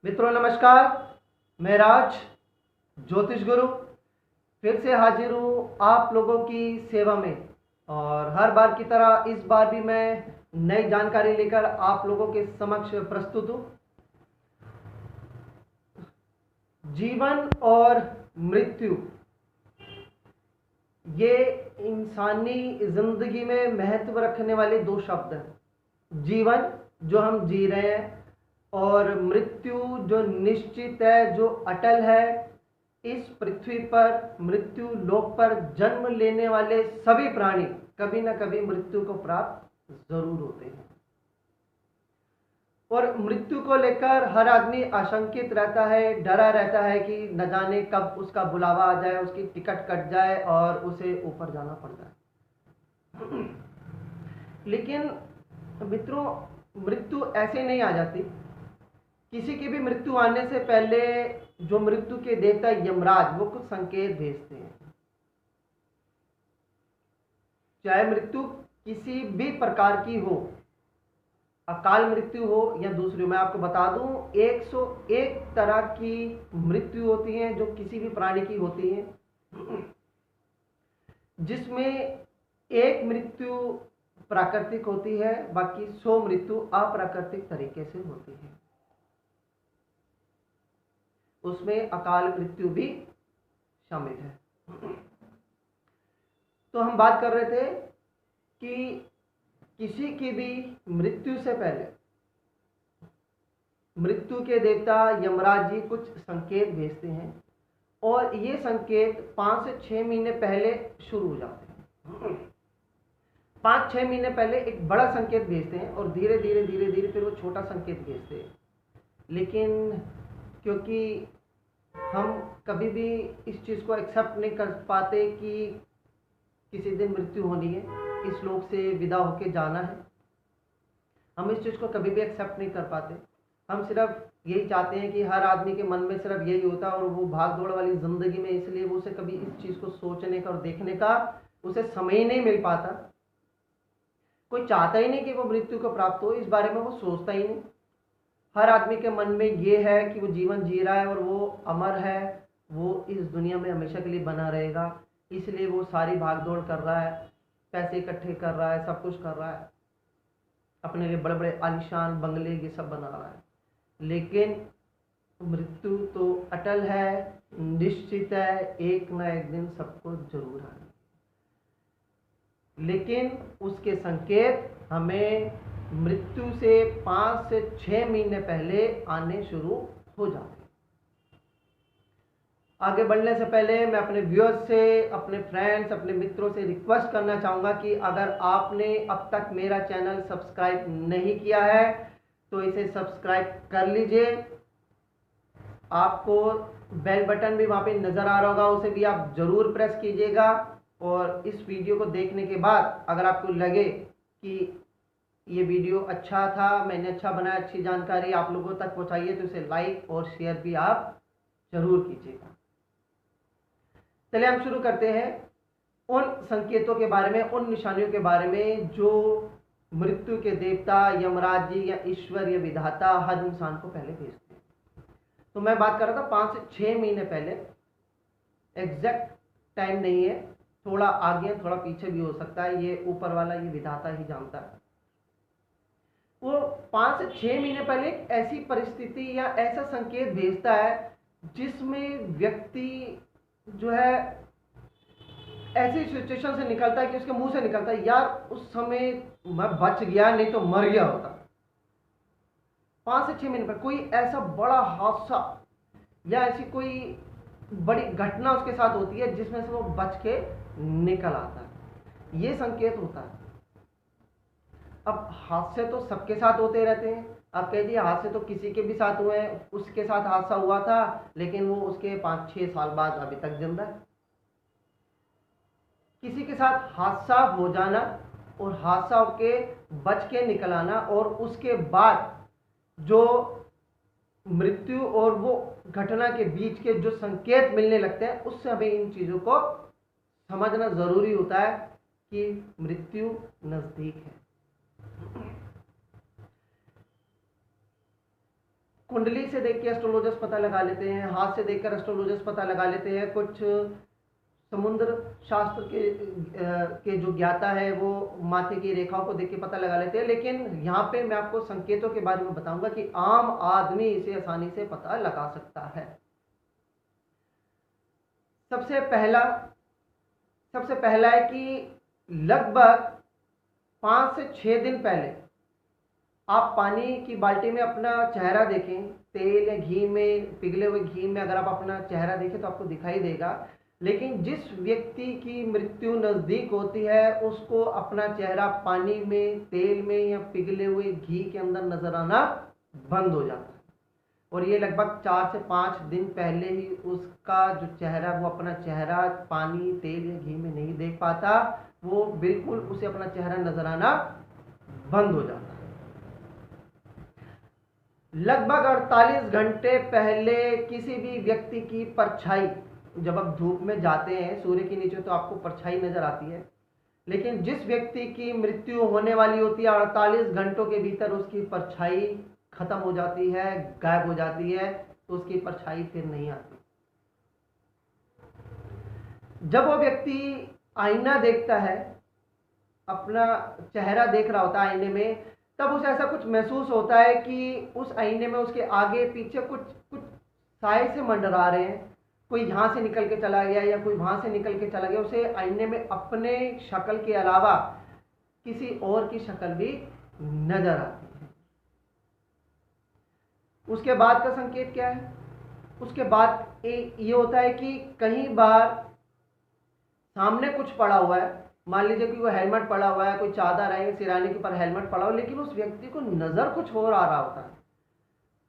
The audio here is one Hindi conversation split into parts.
मित्रों नमस्कार। मैं राज ज्योतिष गुरु फिर से हाजिर हूँ आप लोगों की सेवा में। और हर बार की तरह इस बार भी मैं नई जानकारी लेकर आप लोगों के समक्ष प्रस्तुत हूँ। जीवन और मृत्यु ये इंसानी जिंदगी में महत्व रखने वाले दो शब्द हैं। जीवन जो हम जी रहे हैं और मृत्यु जो निश्चित है, जो अटल है। इस पृथ्वी पर मृत्यु लोक पर जन्म लेने वाले सभी प्राणी कभी ना कभी मृत्यु को प्राप्त जरूर होते हैं और मृत्यु को लेकर हर आदमी आशंकित रहता है, डरा रहता है कि न जाने कब उसका बुलावा आ जाए, उसकी टिकट कट जाए और उसे ऊपर जाना पड़ जाए। लेकिन मित्रों, मृत्यु ऐसे नहीं आ जाती। किसी की भी मृत्यु आने से पहले जो मृत्यु के देवता यमराज वो कुछ संकेत भेजते हैं। चाहे मृत्यु किसी भी प्रकार की हो, अकाल मृत्यु हो या दूसरी, मैं आपको बता दूं 101 तरह की मृत्यु होती है जो किसी भी प्राणी की होती है, जिसमें एक मृत्यु प्राकृतिक होती है, बाकी 100 मृत्यु अप्राकृतिक तरीके से होती है। उसमें अकाल मृत्यु भी शामिल है। तो हम बात कर रहे थे कि किसी की भी मृत्यु से पहले मृत्यु के देवता यमराज जी कुछ संकेत भेजते हैं और ये संकेत 5 से 6 महीने पहले शुरू हो जाते हैं। 5-6 महीने पहले एक बड़ा संकेत भेजते हैं और धीरे धीरे फिर वो छोटा संकेत भेजते हैं। लेकिन क्योंकि हम कभी भी इस चीज़ को एक्सेप्ट नहीं कर पाते कि किसी दिन मृत्यु होनी है, इस लोक से विदा होके जाना है, हम इस चीज़ को कभी भी एक्सेप्ट नहीं कर पाते। हम सिर्फ यही चाहते हैं कि हर आदमी के मन में सिर्फ यही होता है और वो भाग दौड़ वाली ज़िंदगी में, इसलिए वो उसे कभी इस चीज़ को सोचने का और देखने का उसे समय ही नहीं मिल पाता। कोई चाहता ही नहीं कि वो मृत्यु को प्राप्त हो, इस बारे में वो सोचता ही नहीं। हर आदमी के मन में ये है कि वो जीवन जी रहा है और वो अमर है, वो इस दुनिया में हमेशा के लिए बना रहेगा, इसलिए वो सारी भागदौड़ कर रहा है, पैसे इकट्ठे कर रहा है, सब कुछ कर रहा है, अपने लिए बड़े बड़े आलीशान बंगले ये सब बना रहा है। लेकिन मृत्यु तो अटल है, निश्चित है, एक ना एक दिन सबको जरूर आना। लेकिन उसके संकेत हमें मृत्यु से 5 से 6 महीने पहले आने शुरू हो जाते हैं। आगे बढ़ने से पहले मैं अपने व्यूअर्स से, अपने फ्रेंड्स, अपने मित्रों से रिक्वेस्ट करना चाहूँगा कि अगर आपने अब तक मेरा चैनल सब्सक्राइब नहीं किया है तो इसे सब्सक्राइब कर लीजिए। आपको बेल बटन भी वहाँ पे नज़र आ रहा होगा, उसे भी आप ज़रूर प्रेस कीजिएगा। और इस वीडियो को देखने के बाद अगर आपको लगे कि ये वीडियो अच्छा था, मैंने अच्छा बनाया, अच्छी जानकारी आप लोगों तक पहुँचाइए, तो इसे लाइक और शेयर भी आप ज़रूर कीजिएगा। चलिए हम शुरू करते हैं उन संकेतों के बारे में, उन निशानियों के बारे में जो मृत्यु के देवता यमराज जी या ईश्वर या विधाता हर इंसान को पहले भेजते हैं। तो मैं बात कर रहा था 5 से 6 महीने पहले, एग्जैक्ट टाइम नहीं है, थोड़ा आगे थोड़ा पीछे भी हो सकता है, ये ऊपर वाला ये विधाता ही जानता है। वो 5 से 6 महीने पहले एक ऐसी परिस्थिति या ऐसा संकेत भेजता है जिसमें व्यक्ति जो है ऐसी सिचुएशन से निकलता है कि उसके मुंह से निकलता है, यार उस समय मैं बच गया, नहीं तो मर गया होता। 5 से 6 महीने पर कोई ऐसा बड़ा हादसा या ऐसी कोई बड़ी घटना उसके साथ होती है जिसमें से वो बच के निकल आता है, ये संकेत होता है। अब हादसे तो सबके साथ होते रहते हैं। आप कह दिए हादसे तो किसी के भी साथ हुए हैं, उसके साथ हादसा हुआ था लेकिन वो उसके 5-6 साल बाद अभी तक जिंदा है। किसी के साथ हादसा हो जाना और हादसा के बच के निकल आना और उसके बाद जो मृत्यु और वो घटना के बीच के जो संकेत मिलने लगते हैं, उससे हमें इन चीज़ों को समझना ज़रूरी होता है कि मृत्यु नज़दीक है। कुंडली से देख के एस्ट्रोलॉजर्स पता लगा लेते हैं, हाथ से देखकर एस्ट्रोलॉजर्स पता लगा लेते हैं, कुछ समुद्र शास्त्र के जो ज्ञाता है वो माथे की रेखाओं को देख के पता लगा लेते हैं। लेकिन यहाँ पे मैं आपको संकेतों के बारे में बताऊंगा कि आम आदमी इसे आसानी से पता लगा सकता है। सबसे पहला है कि लगभग 5 से 6 दिन पहले आप पानी की बाल्टी में अपना चेहरा देखें। तेल या घी में, पिघले हुए घी में अगर आप अपना चेहरा देखें तो आपको दिखाई देगा। लेकिन जिस व्यक्ति की मृत्यु नज़दीक होती है उसको अपना चेहरा पानी में, तेल में या पिघले हुए घी के अंदर नजर आना बंद हो जाता है। और ये लगभग 4 से 5 दिन पहले ही उसका जो चेहरा, वो अपना चेहरा पानी, तेल या घी में नहीं देख पाता, वो बिल्कुल उसे अपना चेहरा नजर आना बंद हो जाता है। लगभग 48 घंटे पहले किसी भी व्यक्ति की परछाई, जब आप धूप में जाते हैं सूर्य के नीचे तो आपको परछाई नजर आती है, लेकिन जिस व्यक्ति की मृत्यु होने वाली होती है 48 घंटों के भीतर उसकी परछाई खत्म हो जाती है, गायब हो जाती है, तो उसकी परछाई फिर नहीं आती। जब वो व्यक्ति आईना देखता है, अपना चेहरा देख रहा होता है आईने में, तब उसे ऐसा कुछ महसूस होता है कि उस आईने में उसके आगे पीछे कुछ साए से मंडरा रहे हैं। कोई यहाँ से निकल के चला गया या कोई वहाँ से निकल के चला गया। उसे आईने में अपने शक्ल के अलावा किसी और की शक्ल भी नजर आती है। उसके बाद का संकेत क्या है? उसके बाद ये होता है कि कई बार सामने कुछ पड़ा हुआ है, मान लीजिए कि वो हेलमेट पड़ा हुआ है, कोई चादर है, सिराने के ऊपर हेलमेट पड़ा हुआ, लेकिन उस व्यक्ति को नजर कुछ और आ रहा होता है,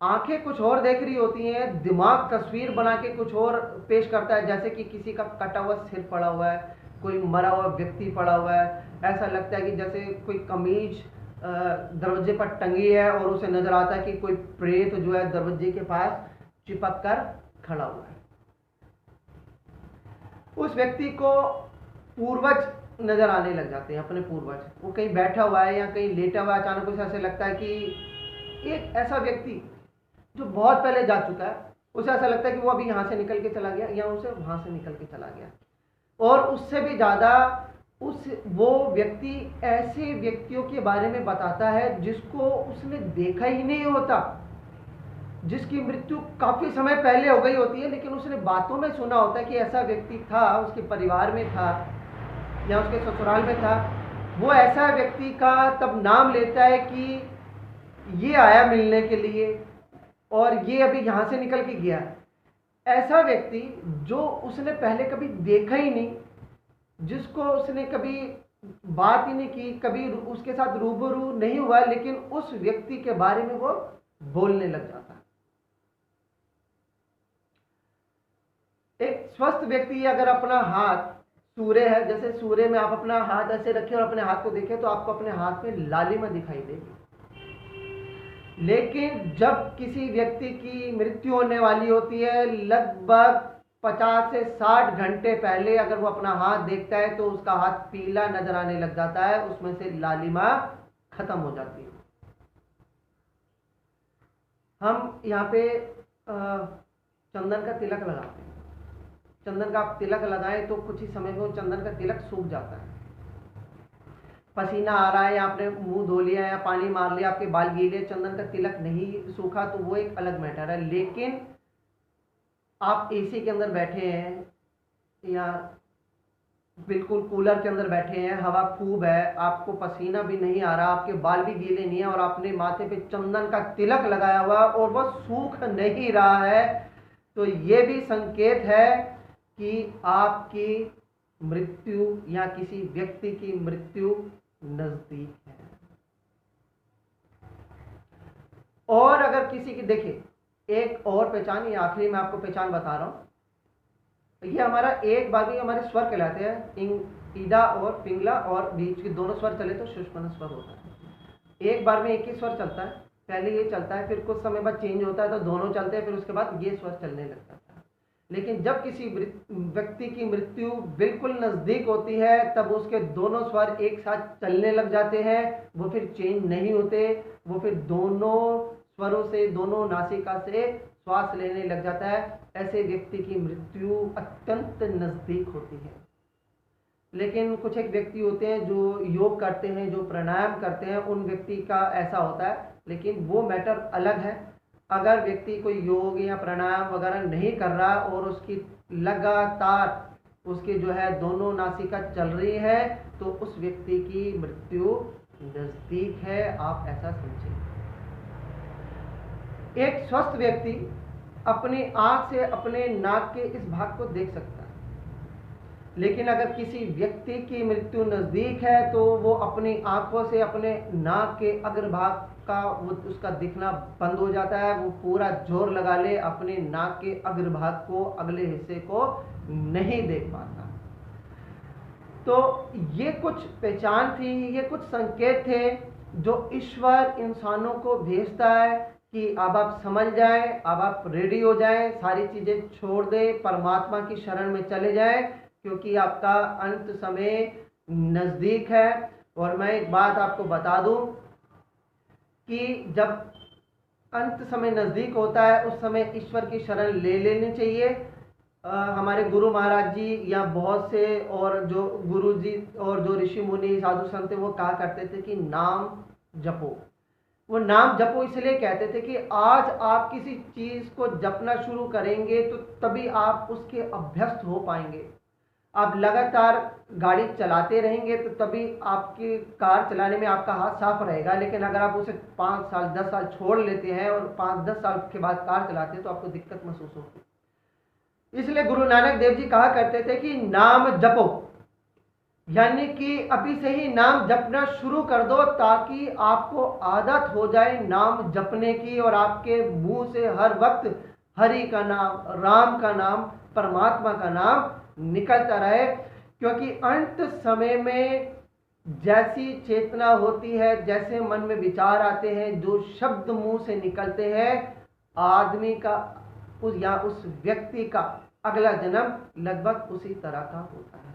आंखें कुछ और देख रही होती हैं, दिमाग तस्वीर बना के कुछ और पेश करता है, जैसे कि किसी का कटा हुआ सिर पड़ा हुआ है, कोई मरा हुआ व्यक्ति पड़ा हुआ है। ऐसा लगता है कि जैसे कोई कमीज दरवाजे पर टंगी है और उसे नजर आता है कि कोई प्रेत जो है दरवाजे के पास चिपक कर खड़ा हुआ है। उस व्यक्ति को पूर्वज नजर आने लग जाते हैं, अपने पूर्वज। वो कहीं बैठा हुआ है या कहीं लेटा हुआ है, अचानक उसे ऐसे लगता है कि एक ऐसा व्यक्ति जो बहुत पहले जा चुका है, उसे ऐसा लगता है कि वो अभी यहाँ से निकल के चला गया या उसे वहां से निकल के चला गया। और उससे भी ज्यादा वो व्यक्ति ऐसे व्यक्तियों के बारे में बताता है जिसको उसने देखा ही नहीं होता, जिसकी मृत्यु काफी समय पहले हो गई होती है, लेकिन उसने बातों में सुना होता है कि ऐसा व्यक्ति था, उसके परिवार में था या उसके ससुराल में था। वो ऐसा व्यक्ति का तब नाम लेता है कि ये आया मिलने के लिए और ये अभी यहाँ से निकल के गया। ऐसा व्यक्ति जो उसने पहले कभी देखा ही नहीं, जिसको उसने कभी बात ही नहीं की, कभी उसके साथ रूबरू नहीं हुआ, लेकिन उस व्यक्ति के बारे में वो बोलने लग जाता है। एक स्वस्थ व्यक्ति अगर अपना हाथ, सूर्य है, जैसे सूर्य में आप अपना हाथ ऐसे रखें और अपने हाथ को देखें तो आपको अपने हाथ में लालिमा दिखाई देगी। लेकिन जब किसी व्यक्ति की मृत्यु होने वाली होती है, लगभग 50 से 60 घंटे पहले अगर वो अपना हाथ देखता है तो उसका हाथ पीला नजर आने लग जाता है, उसमें से लालिमा खत्म हो जाती है। हम यहाँ पे चंदन का तिलक लगाते हैं। चंदन का आप तिलक लगाएं तो कुछ ही समय में वो चंदन का तिलक सूख जाता है। पसीना आ रहा है या आपने मुंह धो लिया या पानी मार लिया, आपके बाल गीले, चंदन का तिलक नहीं सूखा तो वो एक अलग मैटर है। लेकिन आप एसी के अंदर बैठे हैं या बिल्कुल कूलर के अंदर बैठे हैं, हवा खूब है, आपको पसीना भी नहीं आ रहा, आपके बाल भी गीले नहीं है और आपने माथे पे चंदन का तिलक लगाया हुआ और वह सूख नहीं रहा है, तो ये भी संकेत है कि आपकी मृत्यु या किसी व्यक्ति की मृत्यु नजदीक है। और अगर किसी की, देखिए एक और पहचान, ये आखिरी मैं आपको पहचान बता रहा हूं, ये हमारा एक बार भी हमारे स्वर कहलाते हैं, ईदा और पिंगला और बीच के दोनों स्वर चले तो सुषुम्ना स्वर होता है। एक बार में एक ही स्वर चलता है, पहले ये चलता है, फिर कुछ समय बाद चेंज होता है तो दोनों चलते हैं, फिर उसके बाद ये स्वर चलने लग जाता है। लेकिन जब किसी व्यक्ति की मृत्यु बिल्कुल नजदीक होती है तब उसके दोनों स्वर एक साथ चलने लग जाते हैं, वो फिर चेंज नहीं होते, वो फिर दोनों स्वरों से, दोनों नासिका से श्वास लेने लग जाता है, ऐसे व्यक्ति की मृत्यु अत्यंत नज़दीक होती है। लेकिन कुछ एक व्यक्ति होते हैं जो योग करते हैं, जो प्राणायाम करते हैं, उन व्यक्ति का ऐसा होता है, लेकिन वो मैटर अलग है। अगर व्यक्ति कोई योग या प्राणायाम वगैरह नहीं कर रहा और उसकी लगातार उसके जो है दोनों नासिका चल रही है, तो उस व्यक्ति की मृत्यु नजदीक है, आप ऐसा समझें। एक स्वस्थ व्यक्ति अपनी आंख से अपने नाक के इस भाग को देख सकता है, लेकिन अगर किसी व्यक्ति की मृत्यु नजदीक है तो वो अपनी आंखों से अपने नाक के अग्रभाग का वो उसका दिखना बंद हो जाता है। वो पूरा जोर लगा ले, अपने नाक के अग्रभाग को, अगले हिस्से को नहीं देख पाता। तो ये कुछ पहचान थी, ये कुछ संकेत थे जो ईश्वर इंसानों को भेजता है कि अब आप समझ जाएं, अब आप रेडी हो जाएं, सारी चीजें छोड़ दें, परमात्मा की शरण में चले जाएं, क्योंकि आपका अंत समय नजदीक है। और मैं एक बात आपको बता दूं कि जब अंत समय नजदीक होता है उस समय ईश्वर की शरण ले लेनी चाहिए। हमारे गुरु महाराज जी या बहुत से और जो गुरु जी और जो ऋषि मुनि साधु संत वो कहा करते थे कि नाम जपो। वो नाम जपो इसलिए कहते थे कि आज आप किसी चीज को जपना शुरू करेंगे तो तभी आप उसके अभ्यस्त हो पाएंगे। आप लगातार गाड़ी चलाते रहेंगे तो तभी आपकी कार चलाने में आपका हाथ साफ रहेगा, लेकिन अगर आप उसे 5 साल 10 साल छोड़ लेते हैं और 5-10 साल के बाद कार चलाते हैं तो आपको दिक्कत महसूस होगी। इसलिए गुरु नानक देव जी कहा करते थे कि नाम जपो, यानी कि अभी से ही नाम जपना शुरू कर दो ताकि आपको आदत हो जाए नाम जपने की, और आपके मुंह से हर वक्त हरि का नाम, राम का नाम, परमात्मा का नाम निकलता रहे। क्योंकि अंत समय में जैसी चेतना होती है, जैसे मन में विचार आते हैं, जो शब्द मुंह से निकलते हैं, आदमी का उस व्यक्ति का अगला जन्म लगभग उसी तरह का होता है।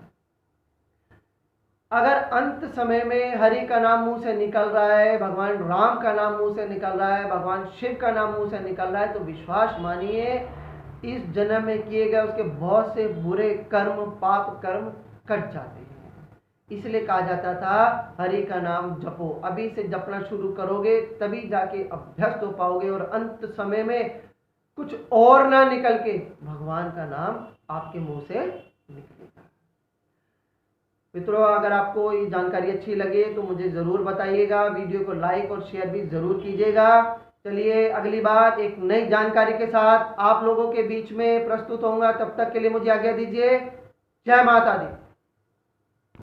अगर अंत समय में हरि का नाम मुंह से निकल रहा है, भगवान राम का नाम मुंह से निकल रहा है, भगवान शिव का नाम मुंह से निकल रहा है, तो विश्वास मानिए इस जन्म में किए गए उसके बहुत से बुरे कर्म, पाप कर्म कट जाते हैं। इसलिए कहा जाता था हरि का नाम जपो। अभी से जपना शुरू करोगे तभी जाके अभ्यस्त हो पाओगे, और अंत समय में कुछ और ना निकल के भगवान का नाम आपके मुंह से निकलेगा। मित्रों, अगर आपको ये जानकारी अच्छी लगे तो मुझे ज़रूर बताइएगा, वीडियो को लाइक और शेयर भी ज़रूर कीजिएगा। चलिए अगली बार एक नई जानकारी के साथ आप लोगों के बीच में प्रस्तुत होऊंगा। तब तक के लिए मुझे आज्ञा दीजिए। जय माता दी।